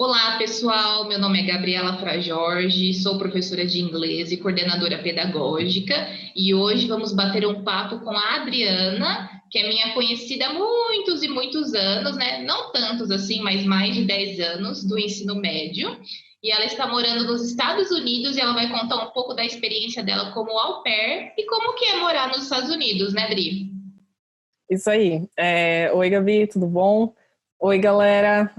Olá, pessoal. Meu nome é Gabriela Fra Jorge, sou professora de inglês e coordenadora pedagógica, e hoje vamos bater um papo com a Adriana, que é minha conhecida há muitos e muitos anos, né? Não tantos assim, mas mais de 10 anos do ensino médio. E ela está morando nos Estados Unidos e ela vai contar um pouco da experiência dela como au pair e como que é morar nos Estados Unidos, né, Dri? Isso aí. Oi, Gabi, tudo bom? Oi, galera.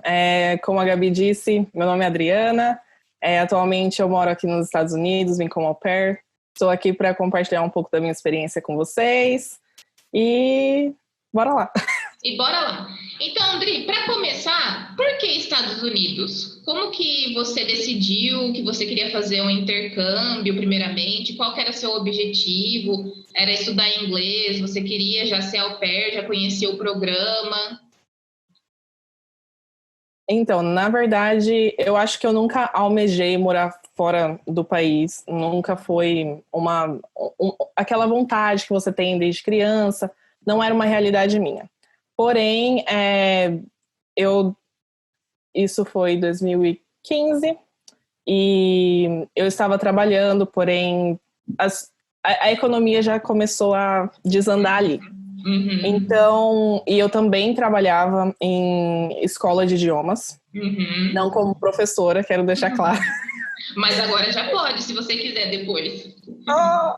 Como a Gabi disse, meu nome é Adriana. Atualmente eu moro aqui nos Estados Unidos, vim como au pair. Estou aqui para compartilhar um pouco da minha experiência com vocês. E bora lá. E bora lá. Então, Andri, para começar, por que Estados Unidos? Como que você decidiu que você queria fazer um intercâmbio, primeiramente? Qual que era seu objetivo? Era estudar inglês? Você queria já ser au pair, já conhecia o programa? Então, na verdade, eu acho que eu nunca almejei morar fora do país. Nunca foi aquela vontade que você tem desde criança. Não era uma realidade minha. Porém, eu isso foi em 2015 e eu estava trabalhando, porém a economia já começou a desandar ali. Uhum, Então, e eu também trabalhava em escola de idiomas, uhum. não como professora, quero deixar claro. Mas agora já pode, se você quiser depois. Ah,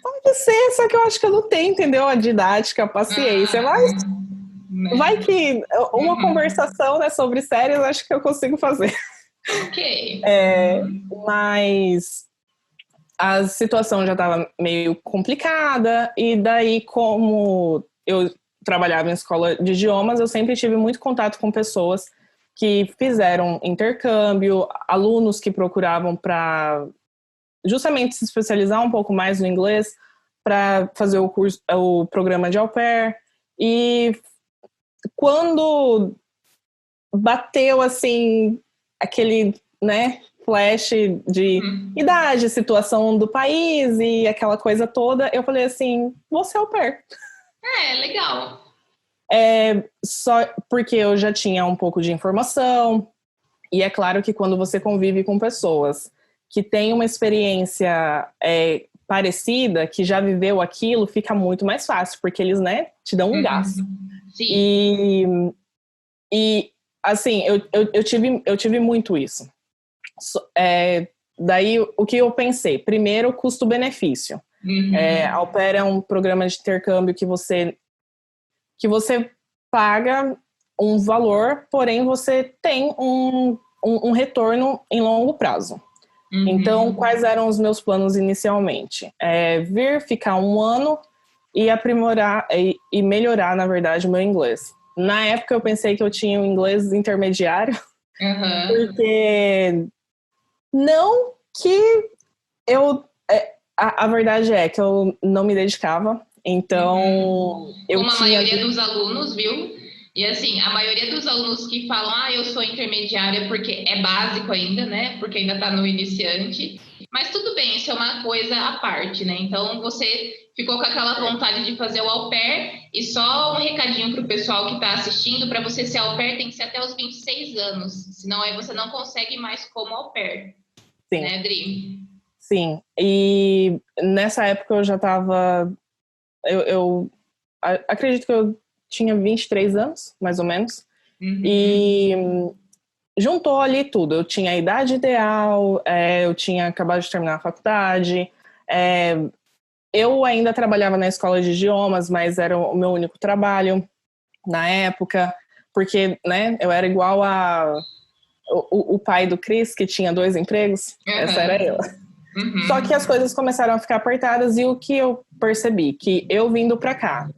pode ser, só que eu acho que eu não tenho, entendeu? A didática, a paciência, Ah, mas né? vai que uma Uhum. conversação, né, sobre séries, acho que eu consigo fazer. Ok. Mas a situação já estava meio complicada, e daí, como eu trabalhava em escola de idiomas, eu sempre tive muito contato com pessoas que fizeram intercâmbio, alunos que procuravam para justamente se especializar um pouco mais no inglês, para fazer o programa de au pair. E quando bateu assim aquele, né, flash de Uhum. idade, situação do país e aquela coisa toda, eu falei assim, vou ser au pair. É, legal. Só porque eu já tinha um pouco de informação, e é claro que quando você convive com pessoas que têm uma experiência parecida, que já viveu aquilo, fica muito mais fácil, porque eles, né, te dão um gás. Uhum. Sim. E, e assim, eu tive muito isso. Daí, o que eu pensei? Primeiro, custo-benefício. Au Uhum. pair é um programa de intercâmbio que você paga um valor, porém você tem um retorno em longo prazo. Então, Uhum. quais eram os meus planos inicialmente? Vir, ficar um ano e aprimorar e melhorar, na verdade, o meu inglês. Na época, eu pensei que eu tinha um inglês intermediário, Uhum. porque não que eu. A verdade é que eu não me dedicava, Uhum. então eu Como a tinha. maioria dos alunos, viu? E assim, a maioria dos alunos que falam, eu sou intermediária porque é básico ainda, né? Porque ainda tá no iniciante. Mas tudo bem, isso é uma coisa à parte, né? Então você ficou com aquela vontade de fazer o au pair, e só um recadinho pro pessoal que tá assistindo, para você ser au pair tem que ser até os 26 anos, senão aí você não consegue mais como au pair, Sim, né, Dri? sim. E nessa época eu já estava. Eu acredito que eu tinha 23 anos, mais ou menos. Uhum. E juntou ali tudo. Eu tinha a idade ideal, eu tinha acabado de terminar a faculdade, é, eu ainda trabalhava na escola de idiomas, mas era o meu único trabalho na época, porque, né, eu era igual o pai do Chris, que tinha 2 empregos, essa era eu. Uhum. Só que as Uhum. coisas começaram a ficar apertadas, e o que eu percebi? Que eu vindo para cá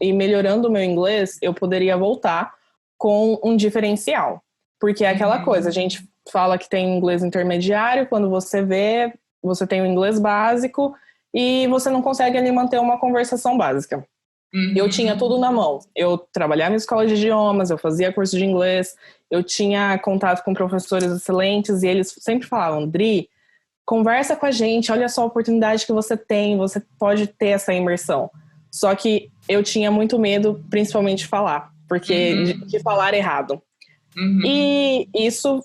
e melhorando o meu inglês, eu poderia voltar com um diferencial. Porque é aquela coisa, a Uhum. gente fala que tem inglês intermediário, quando você vê, você tem o inglês básico e você não consegue ali manter uma conversação básica. Eu tinha tudo Uhum. na mão. Eu trabalhava em escola de idiomas, eu fazia curso de inglês, eu tinha contato com professores excelentes, e eles sempre falavam, Dri, conversa com a gente, olha só a oportunidade que você pode ter essa imersão. Só que eu tinha muito medo, principalmente de falar, porque de Uhum. falar errado. Uhum. E isso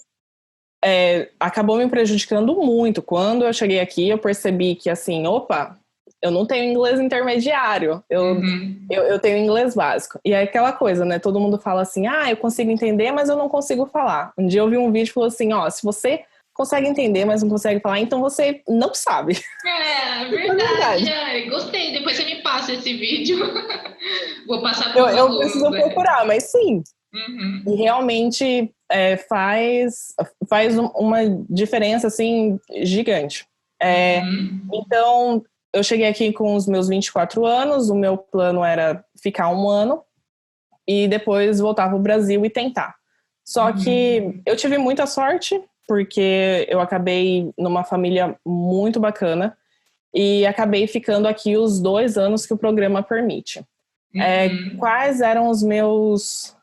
acabou me prejudicando muito. Quando eu cheguei aqui, eu percebi que, assim, opa, eu não tenho inglês intermediário, eu tenho inglês básico. E é aquela coisa, né? Todo mundo fala assim, eu consigo entender, mas eu não consigo falar. Um dia eu vi um vídeo que falou assim, se você consegue entender, mas não consegue falar, então você não sabe. É verdade. Gostei. Depois você me passa esse vídeo. Vou passar para os eu alunos. Preciso procurar, mas sim. Uhum. E realmente faz uma diferença, assim, gigante. Então, eu cheguei aqui com os meus 24 anos, o meu plano era ficar 1 ano e depois voltar para o Brasil e tentar. Só que eu tive muita sorte, porque eu acabei numa família muito bacana e acabei ficando aqui os 2 anos que o programa permite. Quais eram os meus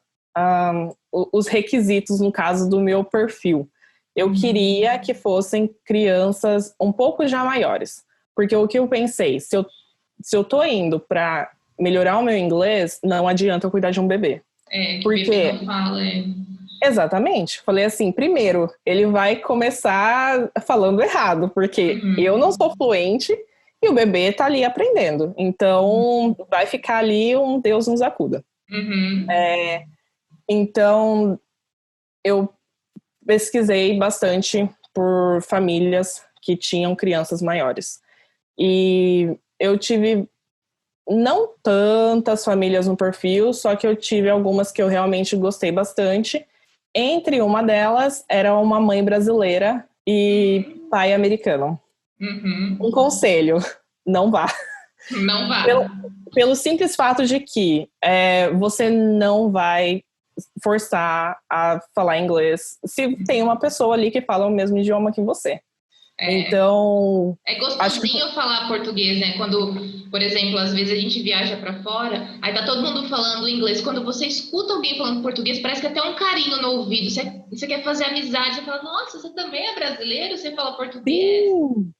os requisitos, no caso do meu perfil? Eu queria que fossem crianças um pouco já maiores, porque o que eu pensei, se eu tô indo para melhorar o meu inglês, não adianta eu cuidar de um bebê. Porque bebê não fala, Exatamente. Falei assim, primeiro, ele vai começar falando errado, porque eu não sou fluente e o bebê tá ali aprendendo. Então, vai ficar ali um Deus nos acuda. Então, eu pesquisei bastante por famílias que tinham crianças maiores. E eu tive não tantas famílias no perfil, só que eu tive algumas que eu realmente gostei bastante. Entre uma delas era uma mãe brasileira e pai americano. Um conselho, não vá. Não vá. Pelo simples fato de que você não vai forçar a falar inglês se tem uma pessoa ali que fala o mesmo idioma que você. Então... É gostosinho falar português, né? Quando, por exemplo, às vezes a gente viaja pra fora, aí tá todo mundo falando inglês. Quando você escuta alguém falando português, parece que até um carinho no ouvido. Você quer fazer amizade, você fala, nossa, você também é brasileiro? Você fala português? Sim,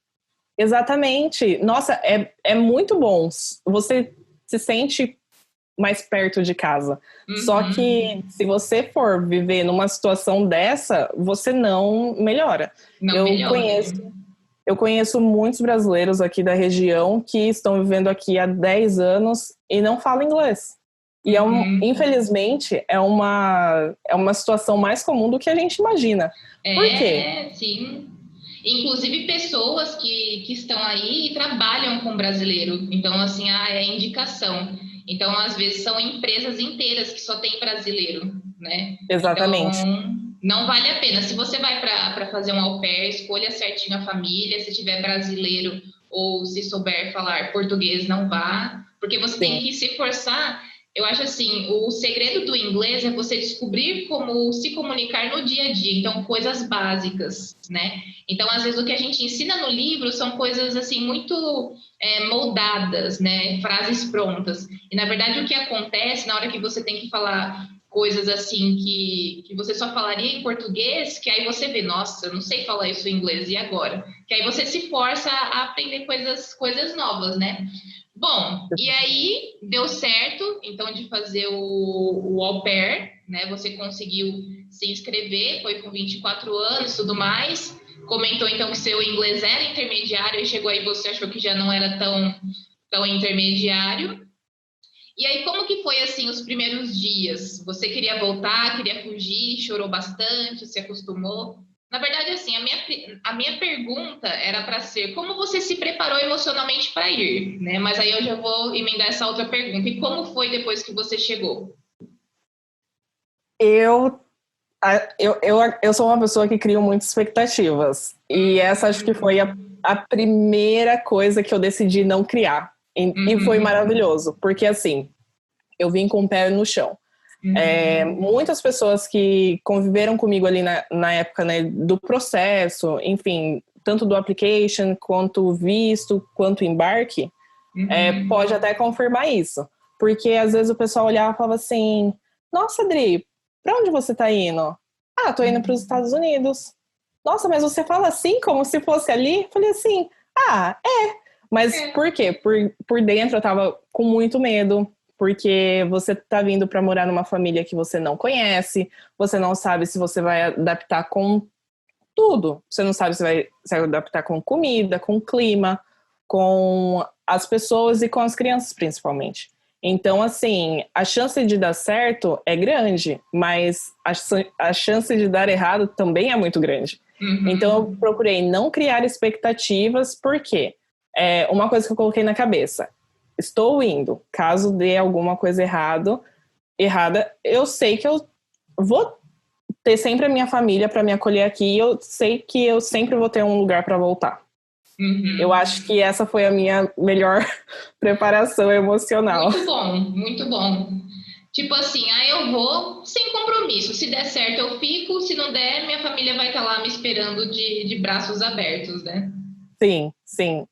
exatamente. Nossa, é muito bom. Você se sente mais perto de casa. Só que se você for viver numa situação dessa, você não melhora. Eu conheço muitos brasileiros aqui da região que estão vivendo aqui há 10 anos e não falam inglês. E infelizmente é uma situação mais comum do que a gente imagina. Por quê? Sim. Inclusive pessoas que estão aí e trabalham com brasileiro. Então, assim, é indicação. Então, às vezes, são empresas inteiras que só tem brasileiro, né? Exatamente. Então, não vale a pena. Se você vai para fazer um au pair, escolha certinho a família. Se tiver brasileiro ou se souber falar português, não vá. Porque você tem que se forçar. Eu acho assim, o segredo do inglês é você descobrir como se comunicar no dia a dia. Então, coisas básicas, né? Então, às vezes, o que a gente ensina no livro são coisas, assim, muito moldadas, né? Frases prontas. E, na verdade, o que acontece na hora que você tem que falar coisas, assim, que você só falaria em português, que aí você vê, nossa, eu não sei falar isso em inglês, e agora? Que aí você se força a aprender coisas novas, né? Bom, e aí deu certo, então, de fazer o au pair, né? Você conseguiu se inscrever, foi com 24 anos e tudo mais. Comentou, então, que seu inglês era intermediário e chegou aí, você achou que já não era tão intermediário. E aí, como que foi, assim, os primeiros dias? Você queria voltar, queria fugir, chorou bastante, se acostumou? Na verdade, assim, a minha pergunta era para ser como você se preparou emocionalmente para ir, né? Mas aí eu já vou emendar essa outra pergunta. E como foi depois que você chegou? Eu sou uma pessoa que cria muitas expectativas. E essa acho que foi a primeira coisa que eu decidi não criar. E foi maravilhoso, porque assim, eu vim com o pé no chão. Muitas pessoas que conviveram comigo ali na época, né, do processo, enfim, tanto do application, quanto visto, quanto embarque, pode até confirmar isso. Porque às vezes o pessoal olhava e falava assim, nossa, Adri, pra onde você tá indo? Ah, tô indo para os Estados Unidos. Nossa, mas você fala assim, como se fosse ali? Falei assim, Mas por quê? Por dentro eu tava com muito medo, porque você tá vindo para morar numa família que você não conhece, você não sabe se você vai adaptar com tudo. Você não sabe se vai se adaptar com comida, com clima, com as pessoas e com as crianças, principalmente. Então, assim, a chance de dar certo é grande, mas a chance de dar errado também é muito grande. Então, eu procurei não criar expectativas, porque uma coisa que eu coloquei na cabeça, estou indo, caso dê alguma coisa errada, eu sei que eu vou ter sempre a minha família para me acolher aqui, e eu sei que eu sempre vou ter um lugar para voltar. Eu acho que essa foi a minha melhor preparação emocional. Muito bom, muito bom. Tipo assim, eu vou sem compromisso. Se der certo, eu fico. Se não der, minha família vai estar lá me esperando de braços abertos, né? Sim, sim.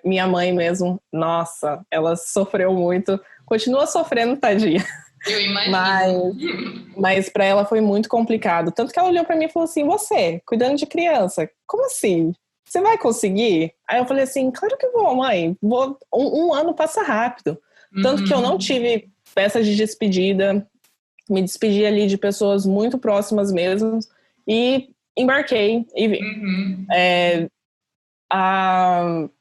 Minha mãe mesmo, nossa, ela sofreu muito. Continua sofrendo, tadinha. Eu imagino. Mas para ela foi muito complicado. Tanto que ela olhou para mim e falou assim, você, cuidando de criança, como assim? Você vai conseguir? Aí eu falei assim, claro que vou, mãe. Um ano passa rápido. Tanto que eu não tive peças de despedida. Me despedi ali de pessoas muito próximas mesmo. E embarquei e vim.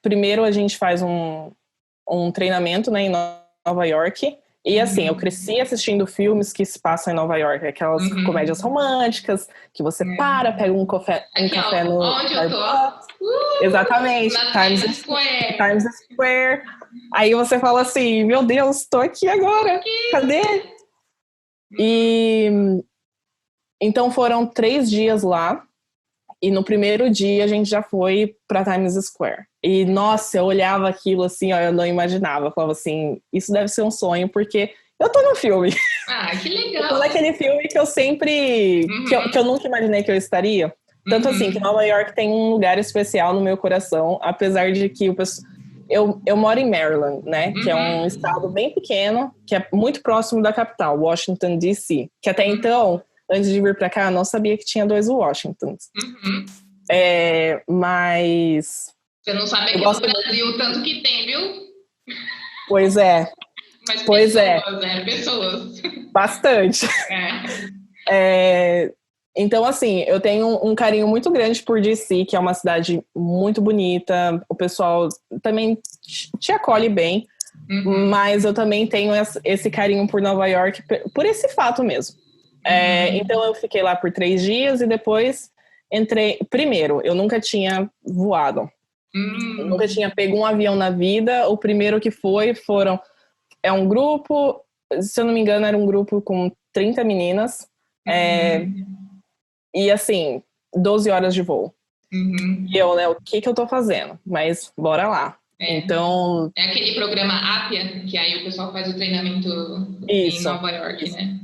Primeiro a gente faz um treinamento, né, em Nova York. E assim, eu cresci assistindo filmes que se passam em Nova York, aquelas comédias românticas, que você pega um café no onde eu Starbucks. tô? Exatamente, Na Times Square. Times Square. Aí você fala assim, meu Deus, tô aqui agora, cadê? E então foram 3 dias lá, e no primeiro dia a gente já foi pra Times Square. E, nossa, eu olhava aquilo assim, ó, eu não imaginava. Eu falava assim, isso deve ser um sonho, porque eu tô no filme. Que legal. Eu tô naquele filme que eu sempre... que eu nunca imaginei que eu estaria. Tanto assim, que Nova York tem um lugar especial no meu coração, apesar de que eu moro em Maryland, né? Que é um estado bem pequeno, que é muito próximo da capital, Washington, D.C. Que até então, antes de vir pra cá, eu não sabia que tinha 2 Washingtons. Mas... Você não sabe aqui no Brasil o tanto que tem, viu? Pois é. Mas pessoas, né? Pessoas. Bastante. Então, assim, eu tenho um carinho muito grande por DC, que é uma cidade muito bonita. O pessoal também te acolhe bem. Mas eu também tenho esse carinho por Nova York, por esse fato mesmo. Então, eu fiquei lá por 3 dias e depois entrei... Primeiro, eu nunca tinha voado. Eu nunca tinha pego um avião na vida. O primeiro que foram... É um grupo, se eu não me engano, era um grupo com 30 meninas. E assim, 12 horas de voo. E eu, né, o que eu tô fazendo? Mas bora lá. Então... É aquele programa Apia, que aí o pessoal faz o treinamento em Nova York, né?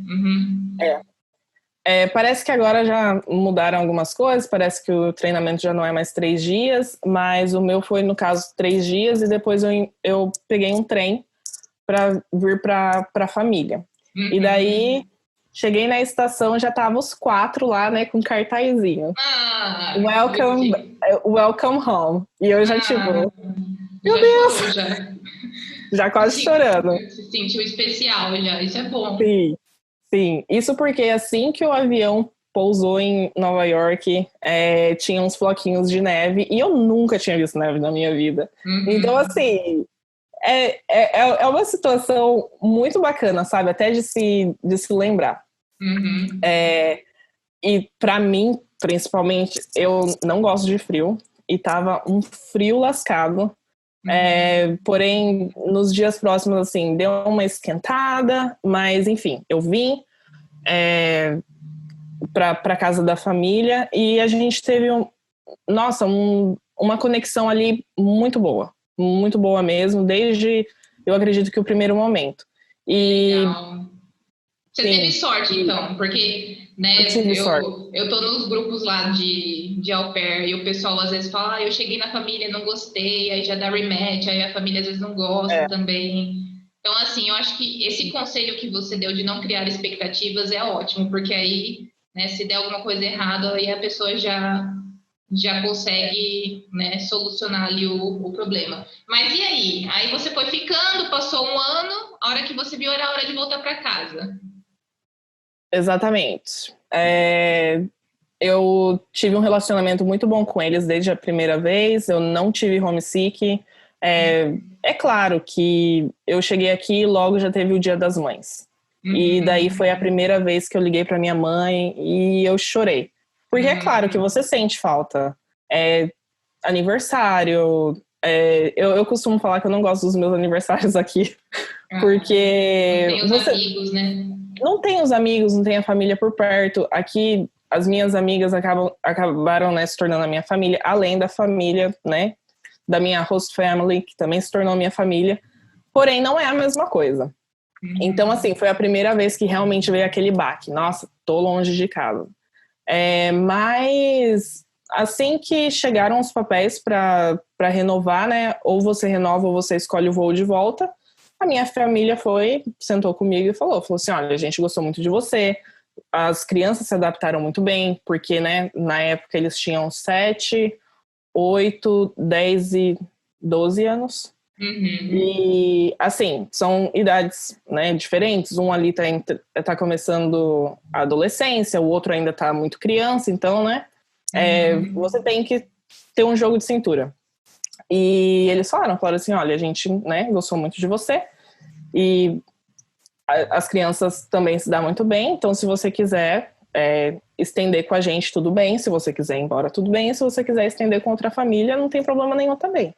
Parece que agora já mudaram algumas coisas, parece que o treinamento já não é mais 3 dias, mas o meu foi, no caso, 3 dias, e depois eu peguei um trem para vir para a família. E daí, cheguei na estação, já tava os 4 lá, né, com cartazinho. Welcome home. E eu já, tipo... Meu Deus! Já quase chorando. Se sentiu especial já, isso é bom. Sim. Isso porque assim que o avião pousou em Nova York, tinha uns floquinhos de neve, e eu nunca tinha visto neve na minha vida. Então, assim... É uma situação muito bacana, sabe? Até de se lembrar. E pra mim, principalmente, eu não gosto de frio. E tava um frio lascado. Porém, nos dias próximos, assim, deu uma esquentada. Mas, enfim, eu vim pra casa da família. E a gente teve, uma conexão ali muito boa. Muito boa mesmo, desde, eu acredito que o primeiro momento. Legal. Você teve sorte, então, porque, né, eu tô nos grupos lá de au pair, e o pessoal às vezes fala, eu cheguei na família, não gostei, aí já dá rematch, aí a família às vezes não gosta também. Então, assim, eu acho que esse conselho que você deu de não criar expectativas é ótimo, porque aí, né, se der alguma coisa errada, aí a pessoa já consegue, né, solucionar ali o problema. Mas e aí? Aí você foi ficando, passou um ano, a hora que você viu era a hora de voltar para casa. Exatamente. eu tive um relacionamento muito bom com eles desde a primeira vez, eu não tive homesick. É claro que eu cheguei aqui e logo já teve o Dia das Mães. E daí foi a primeira vez que eu liguei para minha mãe e eu chorei. Porque é claro que você sente falta. Aniversário. Eu costumo falar que eu não gosto dos meus aniversários aqui. Porque não tem os amigos, né? Não tem os amigos, não tem a família por perto. Aqui, as minhas amigas acabaram, né, se tornando a minha família, além da família, né, da minha host family, que também se tornou minha família. Porém, não é a mesma coisa. Então, assim, foi a primeira vez que realmente veio aquele baque. Nossa, tô longe de casa. Mas, assim que chegaram os papéis para renovar, né, ou você renova ou você escolhe o voo de volta, a minha família sentou comigo e falou assim, olha, a gente gostou muito de você, as crianças se adaptaram muito bem, porque, né, na época eles tinham 7, 8, 10 e 12 anos. E, assim, são idades, né, diferentes. Um ali tá começando a adolescência, o outro ainda tá muito criança, então, né, você tem que ter um jogo de cintura. E eles falaram assim, olha, a gente, né, gostou muito de você e as crianças também se dão muito bem, então se você quiser estender com a gente, tudo bem, se você quiser ir embora, tudo bem, se você quiser estender com outra família, não tem problema nenhum também.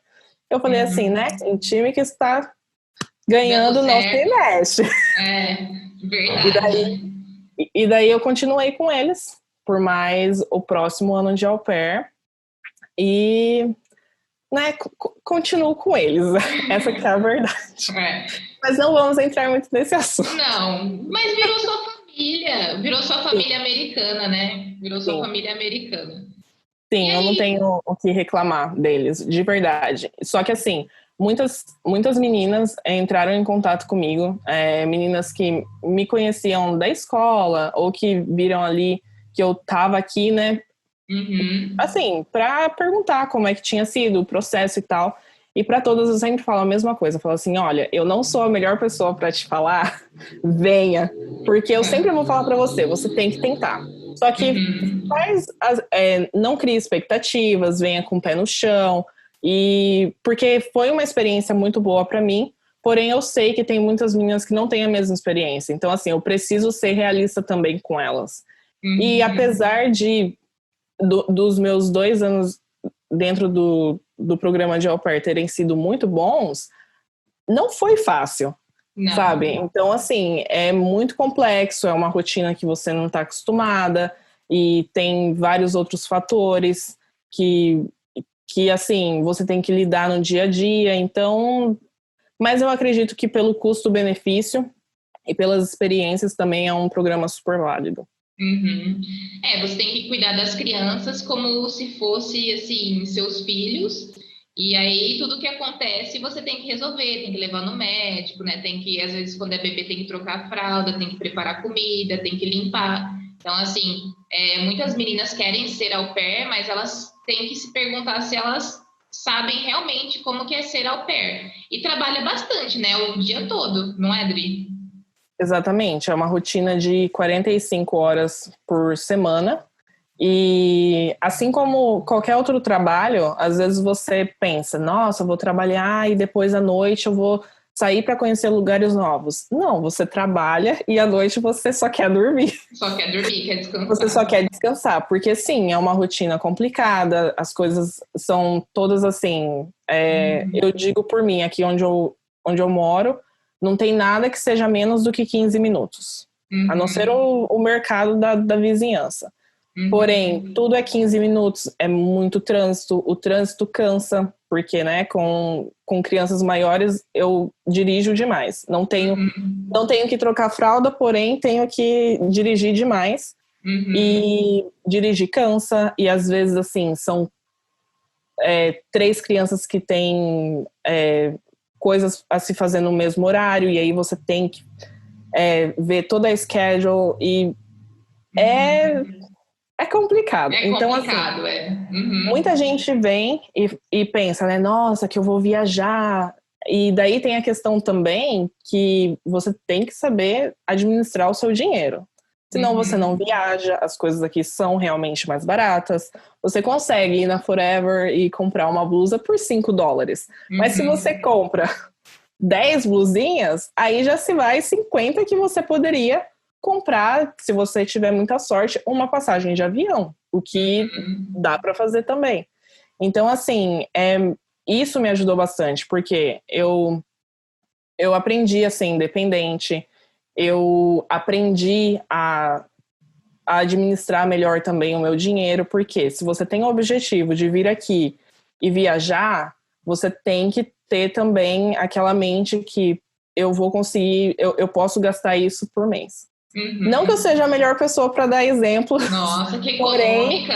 Eu falei assim, né, um time que está ganhando não se mexe. Verdade. E daí eu continuei com eles por mais o próximo ano de au pair e, né, continuo com eles. Essa que é a verdade. Mas não vamos entrar muito nesse assunto. Não, mas virou sua família americana, né? Virou sua família americana. Sim, eu não tenho o que reclamar deles, de verdade. Só que assim, muitas meninas entraram em contato comigo, meninas que me conheciam da escola ou que viram ali que eu tava aqui, né? Assim, pra perguntar como é que tinha sido o processo e tal. E para todas eu sempre falo a mesma coisa. Eu falo assim, olha, eu não sou a melhor pessoa para te falar, venha. Porque eu sempre vou falar para você, você tem que tentar. Só que não crie expectativas, venha com o pé no chão. E porque foi uma experiência muito boa para mim, porém eu sei que tem muitas meninas que não têm a mesma experiência. Então, assim, eu preciso ser realista também com elas. E apesar dos meus 2 anos dentro do programa de au pair terem sido muito bons, não foi fácil, sabe? Então, assim, é muito complexo, é uma rotina que você não está acostumada e tem vários outros fatores que, assim, você tem que lidar no dia a dia. Então, mas eu acredito que pelo custo-benefício e pelas experiências também é um programa super válido. Você tem que cuidar das crianças como se fosse, assim, seus filhos. E aí, tudo que acontece, você tem que resolver, tem que levar no médico, né? Tem que, às vezes, quando é bebê, tem que trocar a fralda, tem que preparar comida, tem que limpar. Então, assim, muitas meninas querem ser au pair, mas elas têm que se perguntar se elas sabem realmente como que é ser au pair. E trabalha bastante, né? O dia todo, não é, Adri? Exatamente, é uma rotina de 45 horas por semana e assim como qualquer outro trabalho, às vezes você pensa, nossa, eu vou trabalhar e depois à noite eu vou sair para conhecer lugares novos. Não, você trabalha e à noite você só quer dormir. Só quer dormir, quer descansar. Você só quer descansar, porque sim, é uma rotina complicada, as coisas são todas assim, eu digo por mim, aqui onde eu moro, não tem nada que seja menos do que 15 minutos. A não ser o mercado da vizinhança. Porém, tudo é 15 minutos, é muito trânsito. O trânsito cansa, porque, né, com crianças maiores eu dirijo demais. Não tenho que trocar fralda, porém tenho que dirigir demais. E dirigir cansa. E às vezes, assim, são 3 crianças que têm coisas a se fazer no mesmo horário, e aí você tem que ver toda a schedule, e é complicado. Então, complicado, assim, muita gente vem e pensa, né, nossa, que eu vou viajar, e daí tem a questão também que você tem que saber administrar o seu dinheiro. Senão você não viaja, as coisas aqui são realmente mais baratas. Você consegue ir na Forever e comprar uma blusa por $5. Mas se você compra 10 blusinhas, aí já se vai 50 que você poderia comprar, se você tiver muita sorte, uma passagem de avião. O que dá para fazer também. Então, assim, isso me ajudou bastante, porque eu aprendi a ser independente, eu aprendi a administrar melhor também o meu dinheiro, porque se você tem o objetivo de vir aqui e viajar, você tem que ter também aquela mente que eu vou conseguir, eu posso gastar isso por mês. Não que eu seja a melhor pessoa para dar exemplo. Nossa, que econômica,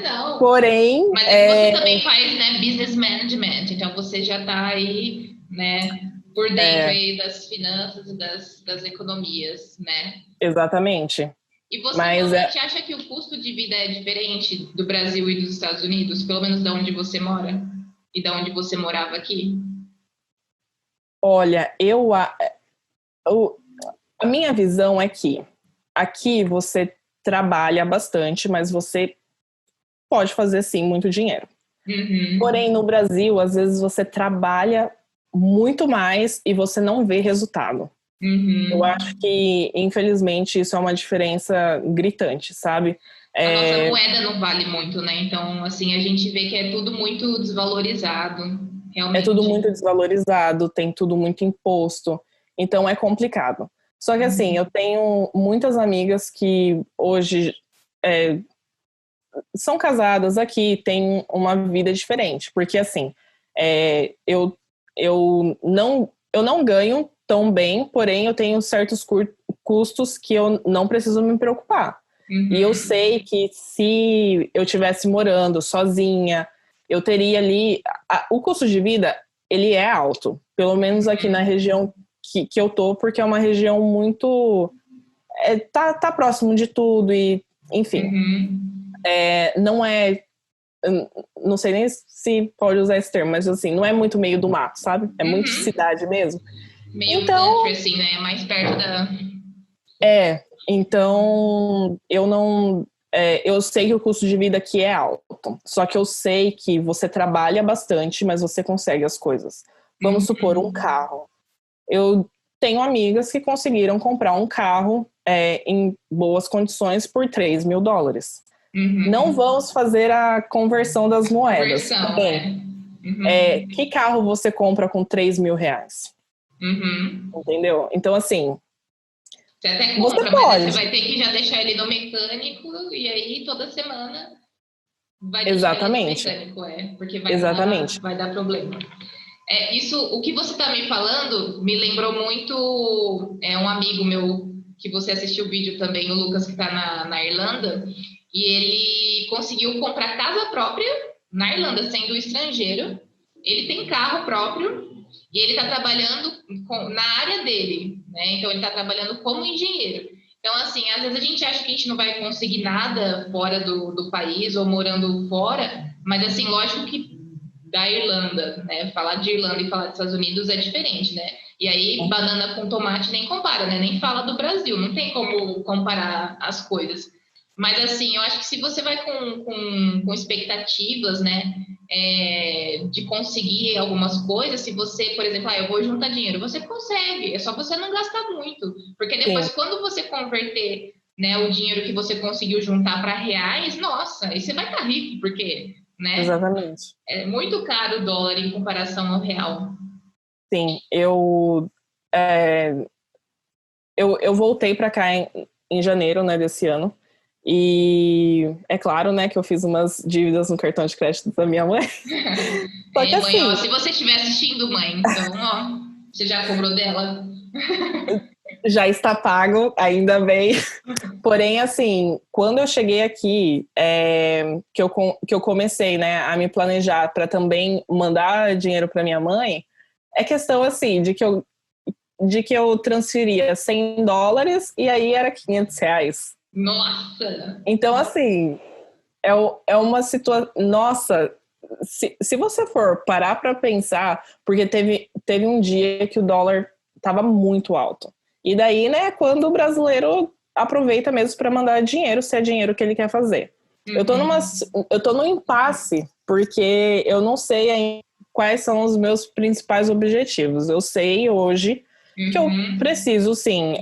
não. Porém, mas você também faz, né, business management, então você já está aí, né, por dentro aí das finanças e das economias, né? Exatamente. E você realmente acha que o custo de vida é diferente do Brasil e dos Estados Unidos, pelo menos da onde você mora e da onde você morava aqui? Olha, a minha visão é que aqui você trabalha bastante, mas você pode fazer, sim, muito dinheiro. Porém, no Brasil, às vezes você trabalha muito mais e você não vê resultado. Eu acho que, infelizmente, isso é uma diferença gritante, sabe? A nossa moeda não vale muito, né? Então, assim, a gente vê que é tudo muito desvalorizado, realmente. É tudo muito desvalorizado, tem tudo muito imposto, então é complicado. Só que, assim, eu tenho muitas amigas que hoje são casadas aqui, têm uma vida diferente, porque, assim, eu não ganho tão bem, porém eu tenho certos custos que eu não preciso me preocupar. E eu sei que se eu estivesse morando sozinha, eu teria ali... O custo de vida, ele é alto. Pelo menos aqui na região que eu tô, porque é uma região muito... tá próximo de tudo e, enfim. Não é... Não sei nem se pode usar esse termo, mas assim, não é muito meio do mato, sabe? É muito cidade mesmo. Meio country, assim, né? Mais perto da... Então eu não... eu sei que o custo de vida aqui é alto, só que eu sei que você trabalha bastante, mas você consegue as coisas. Vamos supor, um carro. Eu tenho amigas que conseguiram comprar um carro em boas condições por $3.000. Não vamos fazer a conversão das moedas. Que carro você compra com $3.000? Entendeu? Então, assim... Você até compra, mas você vai ter que já deixar ele no mecânico e aí toda semana vai deixar ele no mecânico, porque vai dar problema. Isso, o que você está me falando me lembrou muito um amigo meu que você assistiu o vídeo também, o Lucas, que está na Irlanda, e ele conseguiu comprar casa própria na Irlanda, sendo estrangeiro. Ele tem carro próprio e ele está trabalhando na área dele, né? Então ele está trabalhando como engenheiro. Então, assim, às vezes a gente acha que a gente não vai conseguir nada fora do país ou morando fora, mas assim, lógico que da Irlanda, né? Falar de Irlanda e falar dos Estados Unidos é diferente, né? E aí, banana com tomate nem compara, né? Nem fala do Brasil, não tem como comparar as coisas. Mas, assim, eu acho que se você vai com expectativas, né? De conseguir algumas coisas, se você, por exemplo, eu vou juntar dinheiro, você consegue, é só você não gastar muito. Porque depois, quando você converter, né, o dinheiro que você conseguiu juntar para reais, nossa, aí você vai estar rico, porque... né? Exatamente. É muito caro o dólar em comparação ao real. Sim, eu voltei para cá em janeiro, né, desse ano. E é claro, né, que eu fiz umas dívidas no cartão de crédito da minha mãe. Só que mãe, assim... se você estiver assistindo, mãe, então, você já cobrou dela? Já está pago, ainda bem. Porém, assim, quando eu cheguei aqui, que eu comecei, né, a me planejar para também mandar dinheiro para minha mãe, é questão, assim, de que eu transferia $100 e aí era R$500. Nossa! Então, assim, é uma situação... Nossa, se você for parar para pensar, porque teve um dia que o dólar estava muito alto. E daí, né, quando o brasileiro aproveita mesmo para mandar dinheiro, se é dinheiro que ele quer fazer. Eu tô num impasse, porque eu não sei ainda quais são os meus principais objetivos. Eu sei hoje que eu preciso, sim,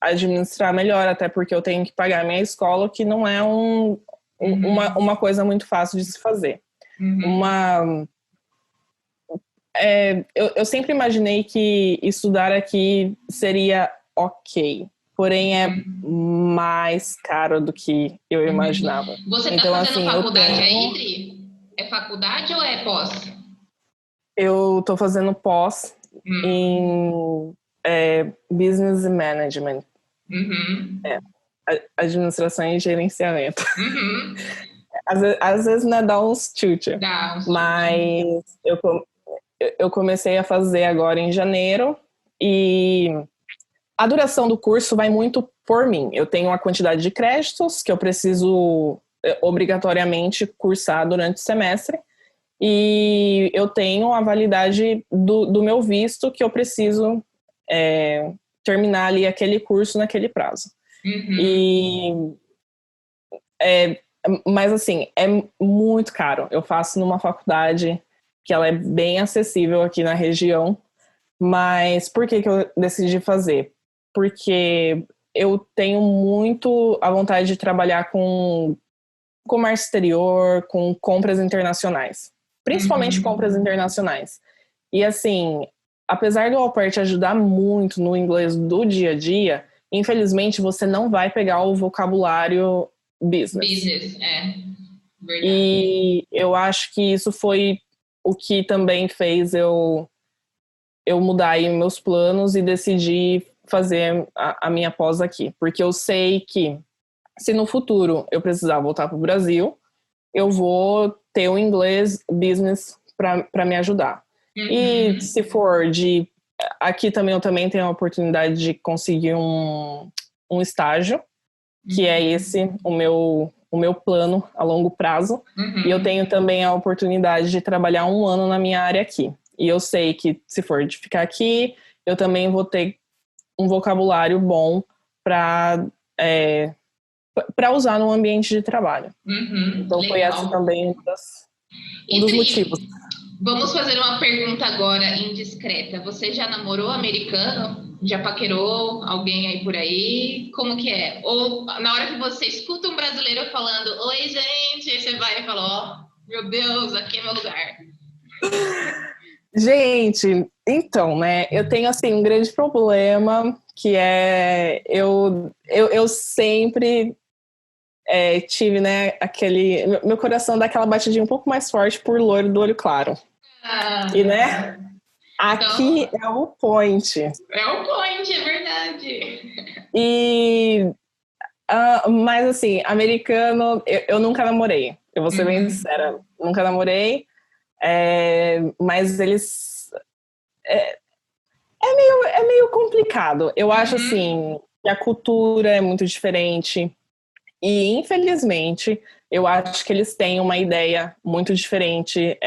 administrar melhor, até porque eu tenho que pagar minha escola, que não é uma coisa muito fácil de se fazer. Eu sempre imaginei que estudar aqui seria ok, porém é mais caro do que eu imaginava. Você está fazendo faculdade aí, Dri? É faculdade ou é pós? Eu tô fazendo pós em Business Management. Administração e gerenciamento. Às vezes né, dá uns chute. Mas eu comecei a fazer agora em janeiro e a duração do curso vai muito por mim. Eu tenho uma quantidade de créditos que eu preciso obrigatoriamente cursar durante o semestre e eu tenho a validade do meu visto que eu preciso terminar ali aquele curso naquele prazo. Mas assim, é muito caro. Eu faço numa faculdade que ela é bem acessível aqui na região, mas por que eu decidi fazer? Porque eu tenho muito a vontade de trabalhar com comércio exterior, com compras internacionais, principalmente compras internacionais. E assim, apesar do au pair te ajudar muito no inglês do dia a dia, infelizmente você não vai pegar o vocabulário business. Verdade. E eu acho que isso foi o que também fez eu mudar aí meus planos e decidir fazer a minha pós aqui. Porque eu sei que se no futuro eu precisar voltar para o Brasil, eu vou ter o inglês business para me ajudar. E se for aqui também eu também tenho a oportunidade de conseguir um estágio, que é esse o meu plano a longo prazo. E eu tenho também a oportunidade de trabalhar 1 ano na minha área aqui. E eu sei que se for de ficar aqui, eu também vou ter um vocabulário bom para usar no ambiente de trabalho. Então foi essa também um dos motivos. Vamos fazer uma pergunta agora indiscreta. Você já namorou americano? Já paquerou alguém aí por aí? Como que é? Ou na hora que você escuta um brasileiro falando oi, gente, aí você vai e fala, meu Deus, aqui é meu lugar. Gente, então, né, eu tenho, assim, um grande problema, que é, eu sempre tive, né, meu coração dá aquela batidinha um pouco mais forte por loiro do olho claro. E, né, aqui então, é o point. É o point, é verdade. Mas, assim, americano, eu nunca namorei. Eu vou ser bem sincera, nunca namorei. Mas eles... É meio complicado. Eu acho, assim, que a cultura é muito diferente. E, infelizmente, eu acho que eles têm uma ideia muito diferente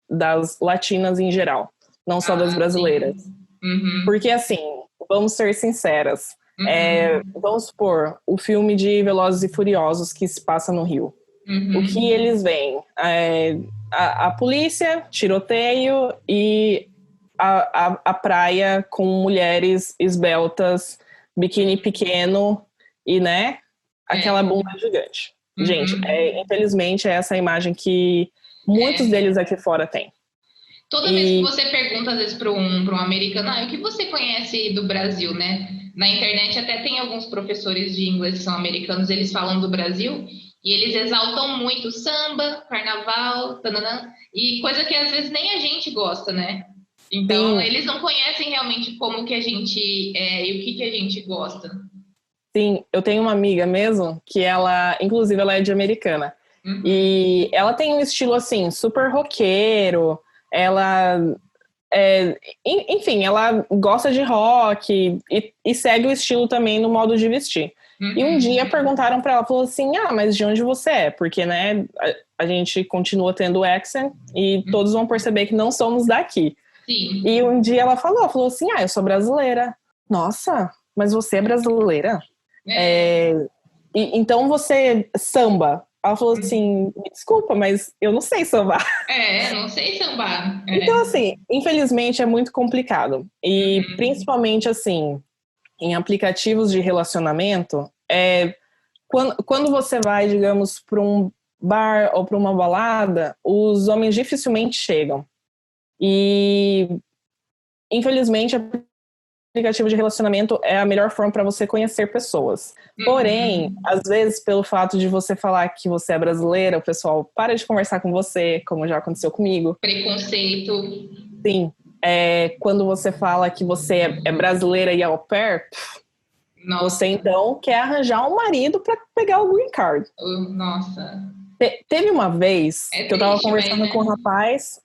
das latinas em geral. Não só das brasileiras. Porque, assim, vamos ser sinceras. Vamos supor, o filme de Velozes e Furiosos que se passa no Rio. O que eles veem? A polícia, tiroteio e a praia com mulheres esbeltas, biquíni pequeno e, né, aquela bunda gigante. Gente, infelizmente é essa a imagem que muitos deles aqui fora têm. Toda vez que você pergunta, às vezes, para um americano, o que você conhece do Brasil, né? Na internet até tem alguns professores de inglês que são americanos, eles falam do Brasil e eles exaltam muito samba, carnaval, tananã, e coisa que às vezes nem a gente gosta, né? Então, eles não conhecem realmente como que a gente é e o que a gente gosta. Sim, eu tenho uma amiga mesmo, que inclusive ela é de Americana, e ela tem um estilo, assim, super roqueiro, ela... enfim, ela gosta de rock e segue o estilo também no modo de vestir. E um dia perguntaram pra ela, falou assim, mas de onde você é? Porque, né, a gente continua tendo accent e todos vão perceber que não somos daqui. Sim. E um dia ela falou assim, eu sou brasileira. Nossa, mas você é brasileira? É. Então você samba. Ela falou assim, me desculpa, mas eu não sei sambar. Não sei sambar. Então, assim, infelizmente é muito complicado. E principalmente, assim, em aplicativos de relacionamento, quando você vai, digamos, para um bar ou para uma balada, os homens dificilmente chegam. E, infelizmente, aplicativo de relacionamento é a melhor forma para você conhecer pessoas. Porém, às vezes, pelo fato de você falar que você é brasileira, o pessoal para de conversar com você, como já aconteceu comigo. Preconceito. Sim. Quando você fala que você é brasileira e é au pair, Nossa. você então quer arranjar um marido para pegar o green card. Nossa. Teve uma vez que eu tava conversando mas, com um rapaz,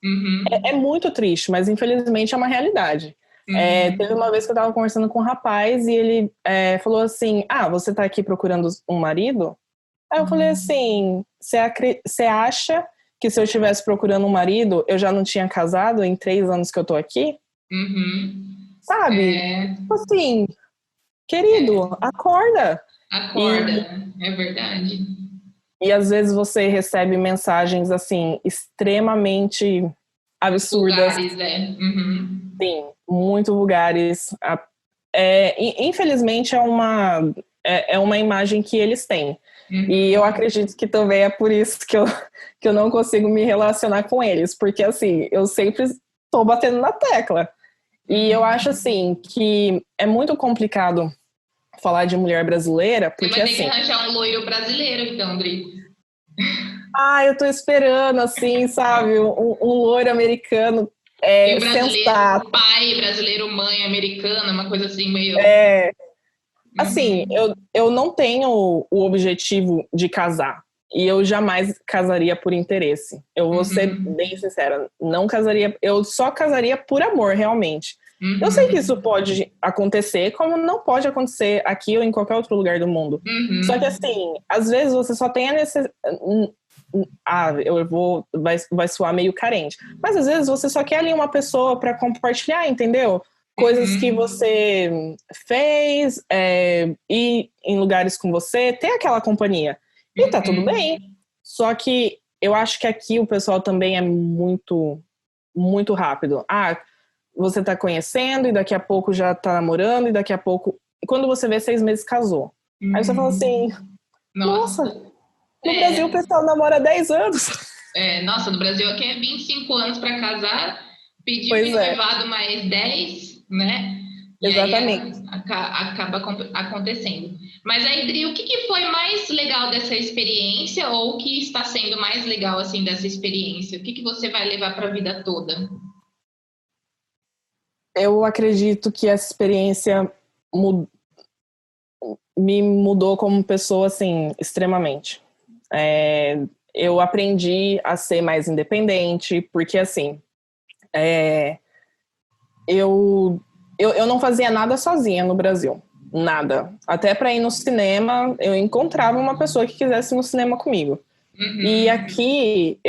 é muito triste, mas infelizmente é uma realidade. Teve uma vez que eu tava conversando com um rapaz e ele falou assim, você tá aqui procurando um marido? Aí eu falei assim, você acha que se eu estivesse procurando um marido, eu já não tinha casado em 3 anos que eu tô aqui? Sabe? Tipo assim, querido, acorda. Acorda, é verdade. E às vezes você recebe mensagens assim, extremamente absurdas. Vulgares, Sim, muito vulgares. Infelizmente é uma imagem que eles têm. E eu acredito que também é por isso que eu não consigo me relacionar com eles. Porque assim, eu sempre estou batendo na tecla. E eu acho assim que é muito complicado falar de mulher brasileira, porque você vai ter assim, que arranjar um loiro brasileiro, então, Dri. eu tô esperando, assim, sabe, um loiro americano E o brasileiro sensato. pai, brasileiro mãe americana, uma coisa assim meio... Assim, eu não tenho o objetivo de casar. E eu jamais casaria por interesse. Eu vou ser bem sincera, não casaria, eu só casaria por amor, realmente. Eu sei que isso pode acontecer, como não pode acontecer aqui ou em qualquer outro lugar do mundo. Só que assim, às vezes você só tem a necessidade... vai soar meio carente. Mas às vezes você só quer ali uma pessoa para compartilhar, entendeu? Coisas que você fez, ir em lugares com você, ter aquela companhia. E tá tudo bem. Só que eu acho que aqui o pessoal também é muito, muito rápido. Você tá conhecendo e daqui a pouco já tá namorando e daqui a pouco... Quando você vê, 6 meses casou. Aí você fala assim, nossa, no Brasil o pessoal namora 10 anos. Nossa, no Brasil aqui é 25 anos para casar, pediu Pois em é. noivado mais 10, né? E Exatamente. aí acaba acontecendo. Mas aí, Dri, o que foi mais legal dessa experiência ou o que está sendo mais legal assim dessa experiência? O que você vai levar para a vida toda? Eu acredito que essa experiência me mudou como pessoa, assim, extremamente. Eu aprendi a ser mais independente, porque, assim, eu não fazia nada sozinha no Brasil. Nada. Até para ir no cinema, eu encontrava uma pessoa que quisesse ir no cinema comigo. E aqui,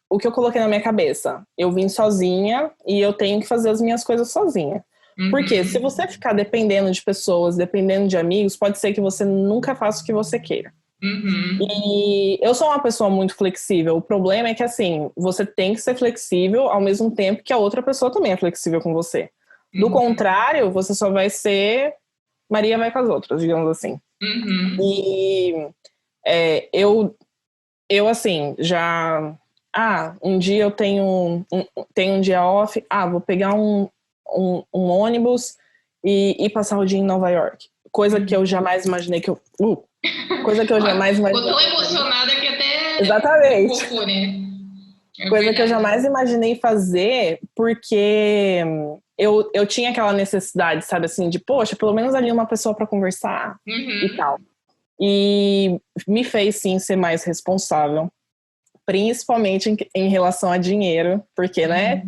o que eu coloquei na minha cabeça? Eu vim sozinha e eu tenho que fazer as minhas coisas sozinha. Porque se você ficar dependendo de pessoas, dependendo de amigos, pode ser que você nunca faça o que você queira. E eu sou uma pessoa muito flexível. O problema é que, assim, você tem que ser flexível ao mesmo tempo que a outra pessoa também é flexível com você. Do contrário, você só vai ser Maria vai com as outras, digamos assim. E eu assim, já... um dia eu tenho um dia off. Vou pegar um ônibus e passar o dia em Nova York. Coisa que eu jamais imaginei que eu... coisa que eu jamais imaginei. Ficou tão emocionada que até... Exatamente. Pouco, né? Coisa que eu jamais imaginei fazer, porque eu tinha aquela necessidade, sabe, assim, de, poxa, pelo menos ali uma pessoa para conversar e tal. E me fez, sim, ser mais responsável, principalmente em relação a dinheiro, porque, né,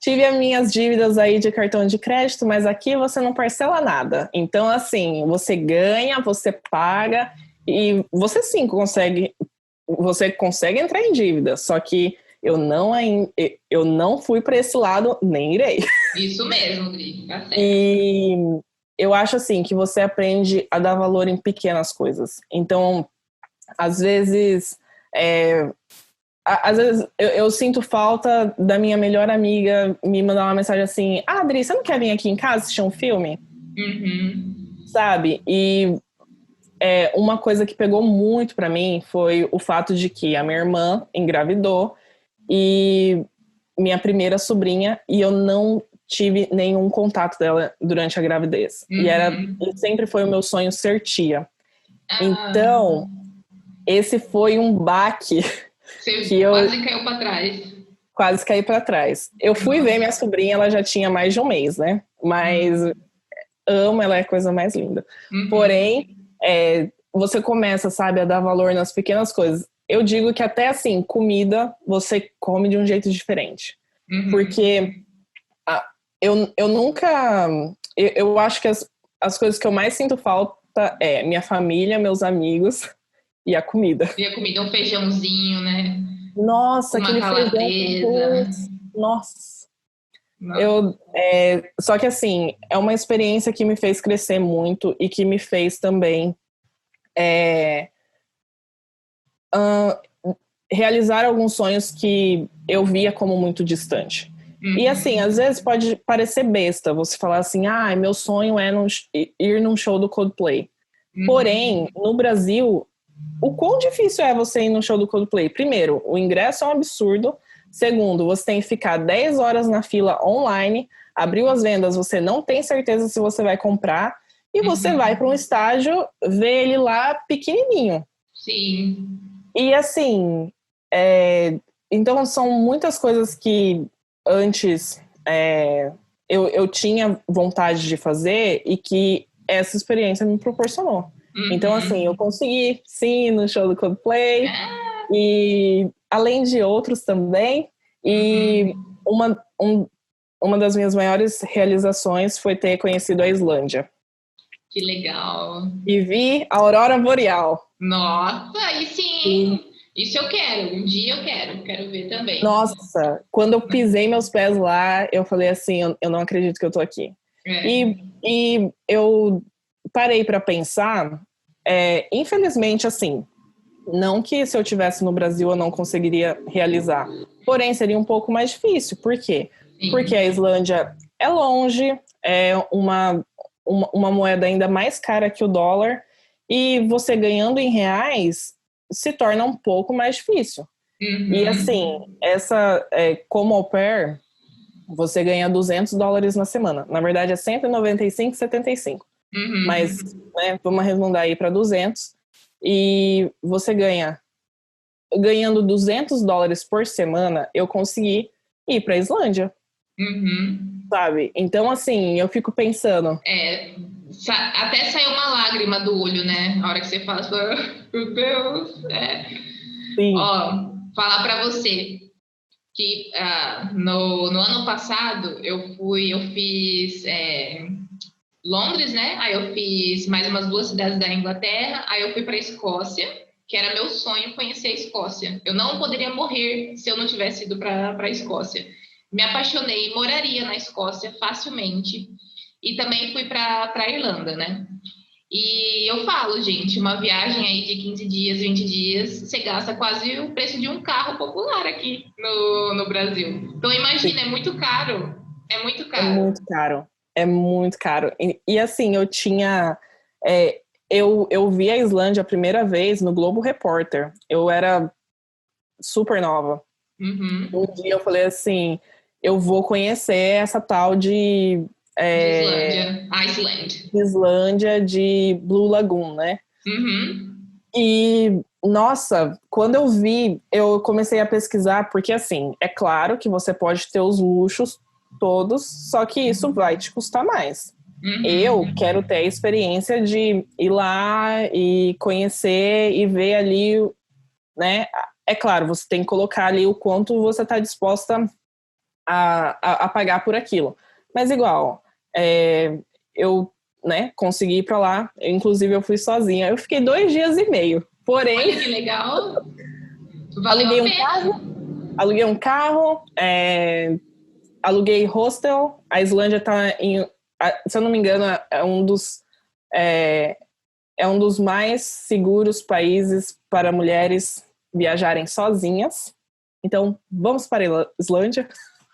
tive as minhas dívidas aí de cartão de crédito, mas aqui você não parcela nada. Então, assim, você ganha, você paga e você, sim, consegue entrar em dívida, só que eu não fui para esse lado, nem irei. Isso mesmo, Dri, tá certo. E eu acho assim que você aprende a dar valor em pequenas coisas. Então, às vezes, às vezes eu sinto falta da minha melhor amiga me mandar uma mensagem assim: ah, Adri, você não quer vir aqui em casa assistir um filme? Sabe? E uma coisa que pegou muito pra mim foi o fato de que a minha irmã engravidou e minha primeira sobrinha, e eu não tive nenhum contato dela durante a gravidez. E sempre foi o meu sonho ser tia. Então, esse foi um baque que eu quase caiu para trás. Quase caí para trás. Eu fui ver minha sobrinha, ela já tinha mais de um mês, né? Mas amo, ela é a coisa mais linda. Porém, você começa, sabe, a dar valor nas pequenas coisas. Eu digo que até assim, comida, você come de um jeito diferente. Porque eu nunca... Eu acho que as coisas que eu mais sinto falta é minha família, meus amigos e a comida. E a comida, um feijãozinho, né? Nossa, uma aquele calabresa. Feijão. Nossa. Só que assim, é uma experiência que me fez crescer muito e que me fez também realizar alguns sonhos que eu via como muito distante. E assim, às vezes pode parecer besta você falar assim, meu sonho é ir num show do Coldplay. Porém, no Brasil, o quão difícil é você ir no show do Coldplay? Primeiro, o ingresso é um absurdo. Segundo, você tem que ficar 10 horas na fila online, abriu as vendas, você não tem certeza se você vai comprar, e você vai para um estágio ver ele lá pequenininho. Sim. E assim, então são muitas coisas que antes eu tinha vontade de fazer e que essa experiência me proporcionou. Então, assim, eu consegui, sim, no show do Coldplay, e além de outros também, e uma das minhas maiores realizações foi ter conhecido a Islândia. Que legal. E vi a aurora boreal. Nossa, aí sim! Isso eu quero, um dia eu quero ver também. Nossa, quando eu pisei meus pés lá, eu falei assim, eu não acredito que eu tô aqui. E eu parei para pensar, infelizmente, assim, não que se eu tivesse no Brasil eu não conseguiria realizar, porém seria um pouco mais difícil. Por quê? Porque a Islândia é longe, é uma moeda ainda mais cara que o dólar, e você ganhando em reais se torna um pouco mais difícil. E assim, como au pair, você ganha $200 na semana. Na verdade é 195,75. Mas, né, vamos arredondar aí para 200. E você ganhando $200 por semana, eu consegui ir para a Islândia. Sabe? Então, assim, eu fico pensando... até saiu uma lágrima do olho, né? A hora que você fala, meu Deus, Sim. Ó, falar para você que no ano passado eu fiz Londres, né? Aí eu fiz mais umas 2 cidades da Inglaterra, aí eu fui para a Escócia, que era meu sonho conhecer a Escócia. Eu não poderia morrer se eu não tivesse ido para a Escócia. Me apaixonei e moraria na Escócia facilmente. E também fui para a Irlanda, né? E eu falo, gente, uma viagem aí de 15 dias, 20 dias, você gasta quase o preço de um carro popular aqui no Brasil. Então, imagina, é muito caro. É muito caro. É muito caro. É muito caro. E assim, eu tinha... eu vi a Islândia a primeira vez no Globo Repórter. Eu era super nova. Um dia eu falei assim, eu vou conhecer essa tal de... Islândia de Blue Lagoon, né? E, nossa, quando eu vi, eu comecei a pesquisar, porque assim, é claro que você pode ter os luxos todos, só que isso vai te custar mais. Eu quero ter a experiência de ir lá e conhecer e ver ali, né? É claro, você tem que colocar ali o quanto você está disposta a pagar por aquilo. Mas igual, eu, né, consegui ir para lá. Inclusive, eu fui sozinha. Eu fiquei 2 dias e meio. Porém... Olha que legal! Aluguei um carro, aluguei hostel. A Islândia está se eu não me engano, é, é um dos mais seguros países para mulheres viajarem sozinhas. Então, vamos para a Islândia.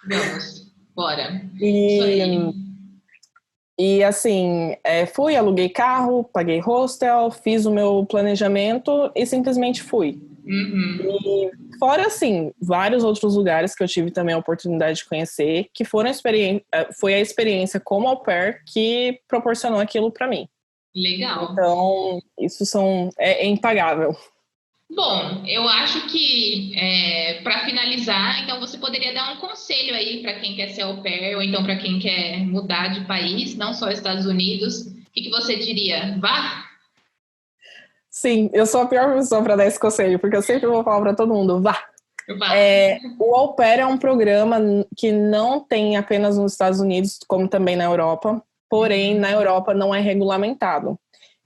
Vamos, bora. Isso aí. E assim, fui, aluguei carro, paguei hostel, fiz o meu planejamento e simplesmente fui. E fora, assim, vários outros lugares que eu tive também a oportunidade de conhecer, que foi a experiência como au pair que proporcionou aquilo para mim. Legal. Então, isso é impagável. Bom, eu acho que para finalizar, então você poderia dar um conselho aí para quem quer ser au pair ou então para quem quer mudar de país, não só Estados Unidos. O que você diria? Vá? Sim, eu sou a pior pessoa para dar esse conselho, porque eu sempre vou falar para todo mundo, vá. Vá. O Au Pair é um programa que não tem apenas nos Estados Unidos, como também na Europa, porém, na Europa não é regulamentado.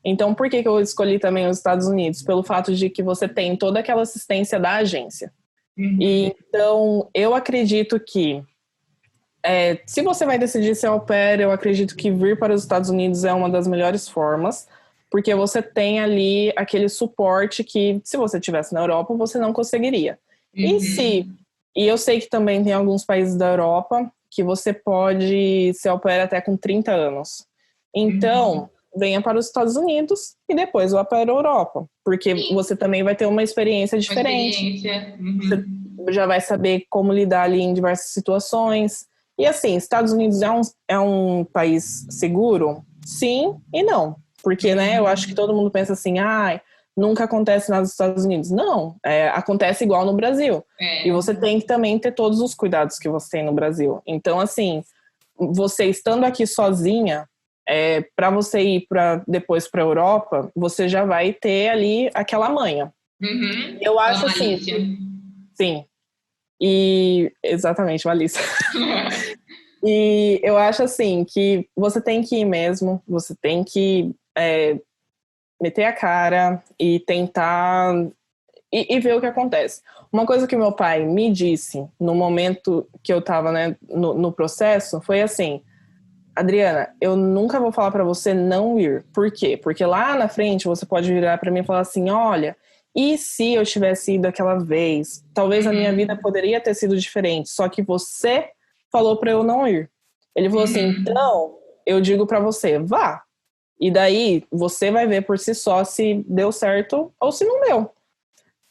Então, por que eu escolhi também os Estados Unidos? Pelo fato de que você tem toda aquela assistência da agência. E, então, eu acredito que se você vai decidir ser au pair, eu acredito que vir para os Estados Unidos é uma das melhores formas, porque você tem ali aquele suporte que, se você estivesse na Europa, você não conseguiria. E eu sei que também tem alguns países da Europa que você pode ser au pair até com 30 anos. Então, venha para os Estados Unidos e depois vá para a Europa, porque você também vai ter uma experiência diferente. Você já vai saber como lidar ali em diversas situações. E assim, Estados Unidos é um país seguro? Sim e não. Porque, né, eu acho que todo mundo pensa assim, nunca acontece nada nos Estados Unidos. Não, acontece igual no Brasil. E você tem que também ter todos os cuidados que você tem no Brasil. Então, assim, você estando aqui sozinha, para você ir depois para a Europa, você já vai ter ali aquela manha. Eu acho assim, sim. E exatamente, Valícia. E eu acho assim que você tem que ir mesmo, você tem que meter a cara e tentar e ver o que acontece. Uma coisa que meu pai me disse no momento que eu estava, né, no processo foi assim: Adriana, eu nunca vou falar para você não ir. Por quê? Porque lá na frente você pode virar para mim e falar assim: olha, e se eu tivesse ido aquela vez? Talvez a minha vida poderia ter sido diferente, só que você falou para eu não ir. Ele falou assim: então, eu digo para você, vá. E daí você vai ver por si só se deu certo ou se não deu.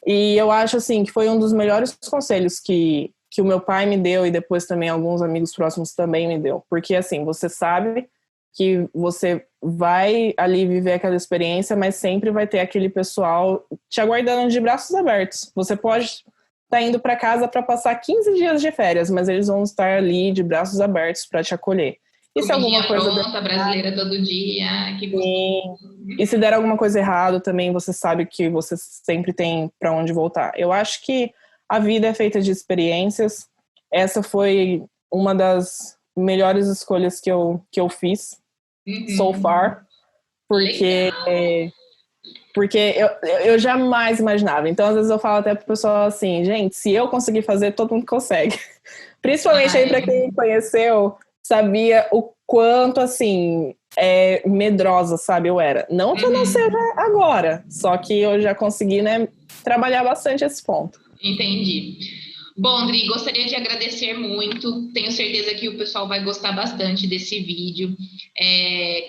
E eu acho assim que foi um dos melhores conselhos que o meu pai me deu e depois também alguns amigos próximos também me deu. Porque assim, você sabe que você vai ali viver aquela experiência, mas sempre vai ter aquele pessoal te aguardando de braços abertos. Você pode estar indo para casa para passar 15 dias de férias, mas eles vão estar ali de braços abertos para te acolher. E se alguma coisa pronta, brasileira todo dia, que gostoso. E se der alguma coisa errada também, você sabe que você sempre tem para onde voltar. Eu acho que a vida é feita de experiências. Essa foi uma das melhores escolhas que eu fiz so far, porque eu jamais imaginava. Então, às vezes eu falo até pro pessoal assim, gente, se eu conseguir fazer, todo mundo consegue. Principalmente aí para quem me conheceu, sabia o quanto, assim, medrosa, sabe, eu era. Não que eu não seja agora, só que eu já consegui, né, trabalhar bastante esse ponto. Entendi. Bom, Dri, gostaria de agradecer muito. Tenho certeza que o pessoal vai gostar bastante desse vídeo.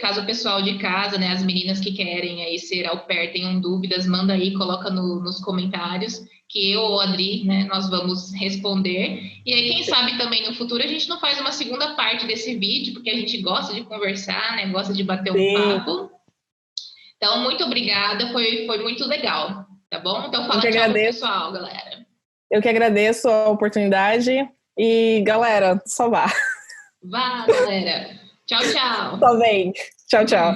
Caso o pessoal de casa, né, as meninas que querem aí ser au pair tenham dúvidas, manda aí, coloca nos comentários, que eu ou a Dri, né, nós vamos responder. E aí, quem sabe também no futuro a gente não faz uma segunda parte desse vídeo, porque a gente gosta de conversar, né, gosta de bater um papo. Então, muito obrigada, foi muito legal, tá bom? Então, fala tchau pro pessoal, galera. Eu que agradeço a oportunidade e, galera, só vá. Vá, galera. Tchau, tchau. Só vem. Tchau, tchau.